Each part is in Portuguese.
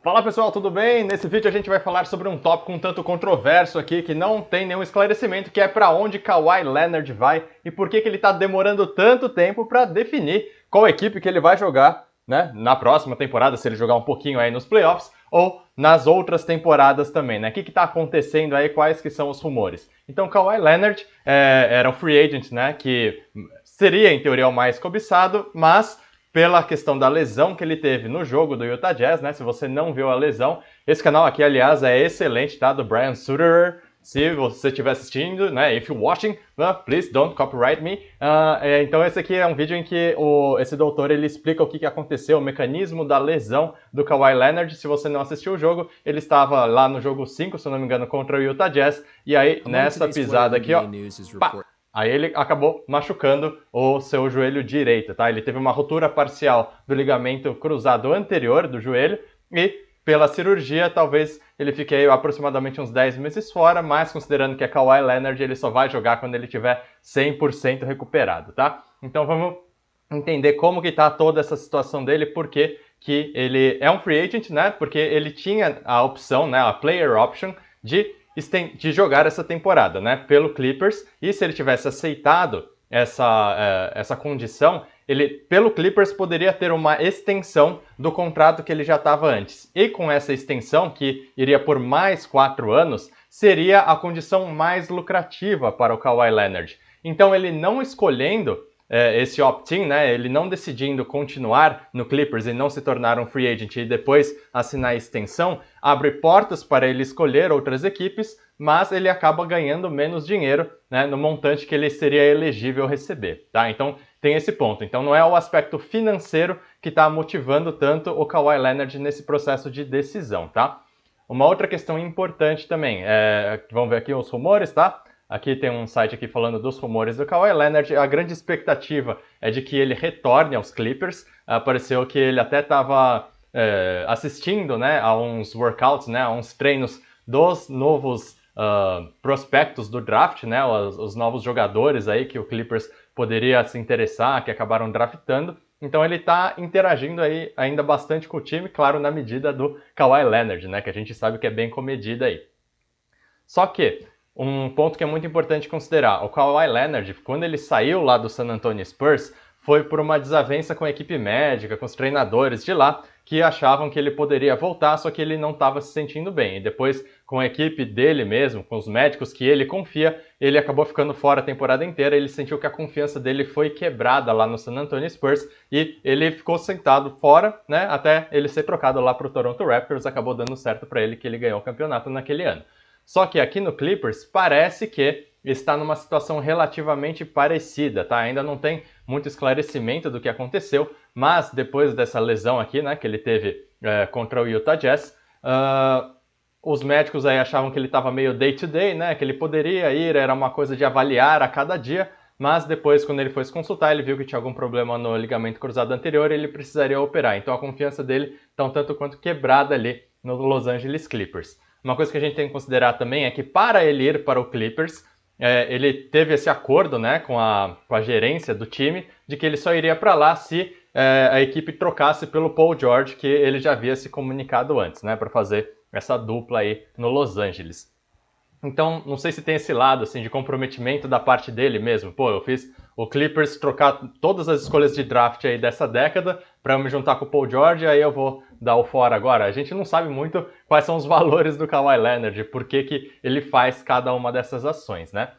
Fala pessoal, tudo bem? Nesse vídeo a gente vai falar sobre um tópico um tanto controverso aqui, que não tem nenhum esclarecimento, que é para onde Kawhi Leonard vai e por que ele está demorando tanto tempo para definir qual equipe que ele vai jogar, né, na próxima temporada, se ele jogar um pouquinho aí nos playoffs, ou nas outras temporadas também, né? O que está acontecendo aí, quais que são os rumores? Então, Kawhi Leonard era um free agent, né, que seria, em teoria, o mais cobiçado, mas pela questão da lesão que ele teve no jogo do Utah Jazz, né? Se você não viu a lesão, esse canal aqui, aliás, é excelente, tá? Do Brian Suterer. Se você estiver assistindo, né? If you're watching, please don't copyright me. Então esse aqui é um vídeo em que esse doutor ele explica o que aconteceu, o mecanismo da lesão do Kawhi Leonard. Se você não assistiu o jogo, ele estava lá no jogo 5, se eu não me engano, contra o Utah Jazz. E aí, nessa pisada aqui, ó, pá! Aí ele acabou machucando o seu joelho direito, tá? Ele teve uma ruptura parcial do ligamento cruzado anterior do joelho e pela cirurgia talvez ele fique aí aproximadamente uns 10 meses fora, mas considerando que é Kawhi Leonard, ele só vai jogar quando ele tiver 100% recuperado, tá? Então vamos entender como que tá toda essa situação dele, porque que ele é um free agent, né? Porque ele tinha a opção, né, a player option de jogar essa temporada, né, pelo Clippers, e se ele tivesse aceitado essa condição, ele, pelo Clippers, poderia ter uma extensão do contrato que ele já estava antes. E com essa extensão, que iria por mais 4 anos, seria a condição mais lucrativa para o Kawhi Leonard. Então ele não escolhendo esse opt-in, né, ele não decidindo continuar no Clippers e não se tornar um free agent e depois assinar a extensão, abre portas para ele escolher outras equipes, mas ele acaba ganhando menos dinheiro, né, no montante que ele seria elegível receber, tá? Então tem esse ponto. Então não é o aspecto financeiro que está motivando tanto o Kawhi Leonard nesse processo de decisão, tá? Uma outra questão importante também, vamos ver aqui os rumores, tá? Aqui tem um site aqui falando dos rumores do Kawhi Leonard. A grande expectativa é de que ele retorne aos Clippers. Pareceu que ele até estava assistindo, né, a uns workouts, né, a uns treinos dos novos prospectos do draft, né, os novos jogadores aí que o Clippers poderia se interessar, que acabaram draftando. Então ele está interagindo aí ainda bastante com o time, claro, na medida do Kawhi Leonard, né, que a gente sabe que é bem comedida aí. Só que um ponto que é muito importante considerar, o Kawhi Leonard, quando ele saiu lá do San Antonio Spurs, foi por uma desavença com a equipe médica, com os treinadores de lá, que achavam que ele poderia voltar, só que ele não estava se sentindo bem. E depois, com a equipe dele mesmo, com os médicos que ele confia, ele acabou ficando fora a temporada inteira, ele sentiu que a confiança dele foi quebrada lá no San Antonio Spurs, e ele ficou sentado fora, né, até ele ser trocado lá para o Toronto Raptors, acabou dando certo para ele que ele ganhou o campeonato naquele ano. Só que aqui no Clippers parece que está numa situação relativamente parecida, tá? Ainda não tem muito esclarecimento do que aconteceu, mas depois dessa lesão aqui, né, que ele teve contra o Utah Jazz, os médicos aí achavam que ele estava meio day-to-day, né, que ele poderia ir, era uma coisa de avaliar a cada dia, mas depois, quando ele foi se consultar, ele viu que tinha algum problema no ligamento cruzado anterior e ele precisaria operar. Então a confiança dele está um tanto quanto quebrada ali no Los Angeles Clippers. Uma coisa que a gente tem que considerar também é que para ele ir para o Clippers, ele teve esse acordo, né, com a gerência do time de que ele só iria para lá se a equipe trocasse pelo Paul George, que ele já havia se comunicado antes, né, para fazer essa dupla aí no Los Angeles. Então, não sei se tem esse lado assim de comprometimento da parte dele mesmo. Pô, eu fiz o Clippers trocar todas as escolhas de draft aí dessa década para eu me juntar com o Paul George, aí eu vou dar o fora agora. A gente não sabe muito quais são os valores do Kawhi Leonard, por que ele faz cada uma dessas ações, né?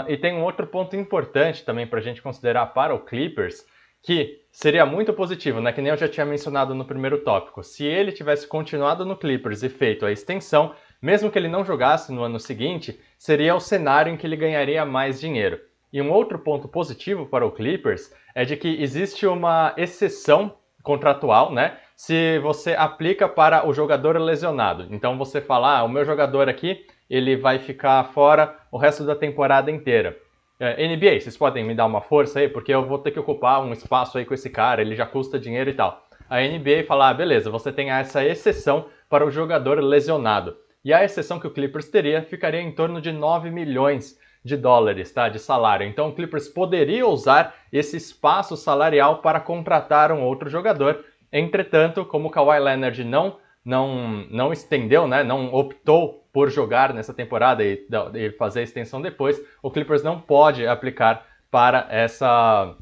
E tem um outro ponto importante também para a gente considerar para o Clippers, que seria muito positivo, né? Que nem eu já tinha mencionado no primeiro tópico. Se ele tivesse continuado no Clippers e feito a extensão, mesmo que ele não jogasse no ano seguinte, seria o cenário em que ele ganharia mais dinheiro. E um outro ponto positivo para o Clippers é de que existe uma exceção contratual, né? Se você aplica para o jogador lesionado. Então você fala, o meu jogador aqui, ele vai ficar fora o resto da temporada inteira. NBA, vocês podem me dar uma força aí? Porque eu vou ter que ocupar um espaço aí com esse cara, ele já custa dinheiro e tal. A NBA fala, beleza, você tem essa exceção para o jogador lesionado. E a exceção que o Clippers teria ficaria em torno de 9 milhões de dólares, tá, de salário. Então o Clippers poderia usar esse espaço salarial para contratar um outro jogador. Entretanto, como o Kawhi Leonard não não estendeu, né, não optou por jogar nessa temporada e fazer a extensão depois, o Clippers não pode aplicar para essa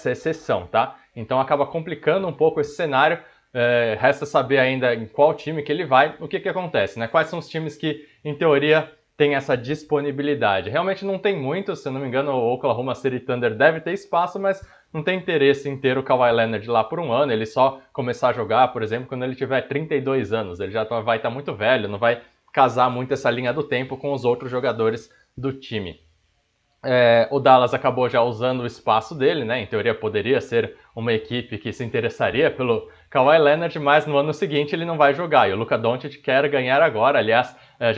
exceção, tá? Então acaba complicando um pouco esse cenário. Resta saber ainda em qual time que ele vai. O que acontece, né? Quais são os times que, em teoria, têm essa disponibilidade? Realmente não tem muitos, se eu não me engano, o Oklahoma City Thunder deve ter espaço, mas não tem interesse em ter o Kawhi Leonard lá por um ano, ele só começar a jogar, por exemplo, quando ele tiver 32 anos. Ele já vai estar muito velho, não vai casar muito essa linha do tempo com os outros jogadores do time. O Dallas acabou já usando o espaço dele, né? Em teoria poderia ser uma equipe que se interessaria pelo Kawhi Leonard, mas no ano seguinte ele não vai jogar. E o Luka Doncic quer ganhar agora. Aliás,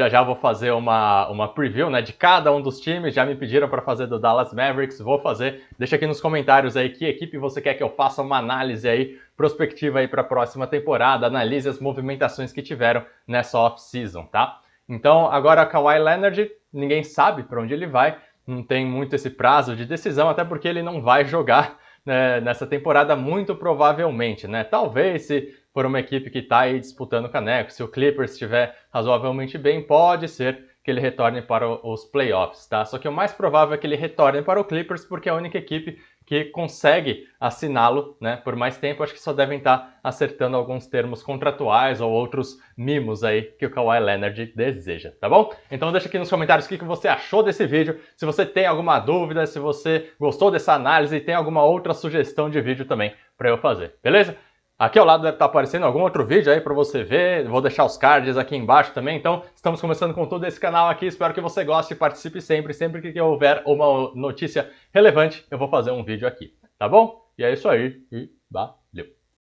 já vou fazer uma preview, né, de cada um dos times. Já me pediram para fazer do Dallas Mavericks, vou fazer. Deixa aqui nos comentários aí que equipe você quer que eu faça uma análise aí, prospectiva aí para a próxima temporada. Analise as movimentações que tiveram nessa off-season, tá? Então agora Kawhi Leonard, ninguém sabe para onde ele vai. Não tem muito esse prazo de decisão, até porque ele não vai jogar, né, nessa temporada, muito provavelmente, né? Talvez, se for uma equipe que está aí disputando o caneco, se o Clippers estiver razoavelmente bem, pode ser que ele retorne para os playoffs, tá? Só que o mais provável é que ele retorne para o Clippers, porque é a única equipe que consegue assiná-lo, né, por mais tempo. Acho que só devem estar acertando alguns termos contratuais ou outros mimos aí que o Kawhi Leonard deseja, tá bom? Então deixa aqui nos comentários o que você achou desse vídeo, se você tem alguma dúvida, se você gostou dessa análise e tem alguma outra sugestão de vídeo também para eu fazer, beleza? Aqui ao lado deve estar aparecendo algum outro vídeo aí para você ver, vou deixar os cards aqui embaixo também. Então estamos começando com todo esse canal aqui, espero que você goste e participe sempre que houver uma notícia relevante eu vou fazer um vídeo aqui, tá bom? E é isso aí, e